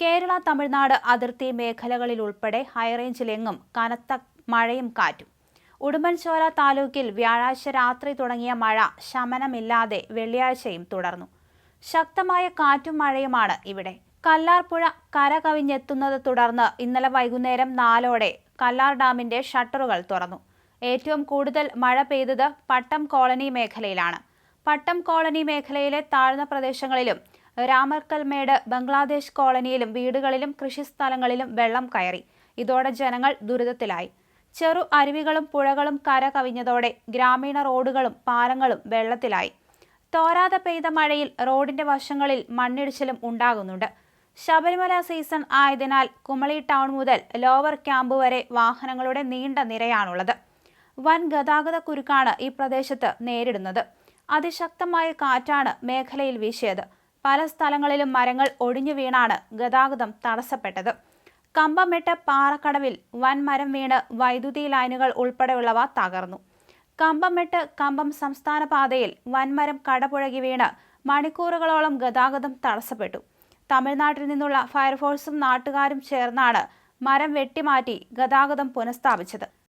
കേരള തമിഴ്നാട് അതിർത്തി മേഖലകളിലുൾപ്പെടെ ഹൈറേഞ്ചിലെങ്ങും കനത്ത മഴയും കാറ്റും. ഉടുമ്പൻചോല താലൂക്കിൽ വ്യാഴാഴ്ച രാത്രി തുടങ്ങിയ മഴ ശമനമില്ലാതെ വെള്ളിയാഴ്ചയും തുടർന്നു. ശക്തമായ കാറ്റും മഴയുമാണ് ഇവിടെ. കല്ലാർപുഴ കര കവിഞ്ഞെത്തുന്നത് തുടർന്ന് ഇന്നലെ വൈകുന്നേരം 4ഓടെ കല്ലാർ ഡാമിന്റെ ഷട്ടറുകൾ തുറന്നു. ഏറ്റവും കൂടുതൽ മഴ പെയ്തത് പട്ടം കോളനി മേഖലയിലാണ്. പട്ടം കോളനി മേഖലയിലെ താഴ്ന്ന പ്രദേശങ്ങളിലും രാമക്കൽമേട് ബംഗ്ലാദേശ് കോളനിയിലും വീടുകളിലും കൃഷിസ്ഥലങ്ങളിലും വെള്ളം കയറി. ഇതോടെ ജനങ്ങൾ ദുരിതത്തിലായി. ചെറു അരുവികളും പുഴകളും കര കവിഞ്ഞതോടെ ഗ്രാമീണ റോഡുകളും പാലങ്ങളും വെള്ളത്തിലായി. തോരാതെ പെയ്ത മഴയിൽ റോഡിന്റെ വശങ്ങളിൽ മണ്ണിടിച്ചിലും ഉണ്ടാകുന്നുണ്ട്. ശബരിമല സീസൺ ആയതിനാൽ കുമളി ടൗൺ മുതൽ ലോവർ ക്യാമ്പ് വരെ വാഹനങ്ങളുടെ നീണ്ട നിരയാണുള്ളത്. വൻ ഗതാഗത കുരുക്കാണ് ഈ പ്രദേശത്ത് നേരിടുന്നത്. അതിശക്തമായ കാറ്റാണ് മേഖലയിൽ വീശിയത്. പല സ്ഥലങ്ങളിലും മരങ്ങൾ ഒടിഞ്ഞു വീണാണ് ഗതാഗതം തടസ്സപ്പെട്ടത്. കമ്പമെട്ട് പാറക്കടവിൽ വൻ മരം വീണ് വൈദ്യുതി ലൈനുകൾ ഉൾപ്പെടെയുള്ളവ തകർന്നു. കമ്പമെട്ട് കമ്പം സംസ്ഥാന പാതയിൽ വൻമരം കടപുഴകി വീണ് മണിക്കൂറുകളോളം ഗതാഗതം തടസ്സപ്പെട്ടു. തമിഴ്നാട്ടിൽ നിന്നുള്ള ഫയർഫോഴ്സും നാട്ടുകാരും ചേർന്നാണ് മരം വെട്ടിമാറ്റി ഗതാഗതം പുനഃസ്ഥാപിച്ചത്.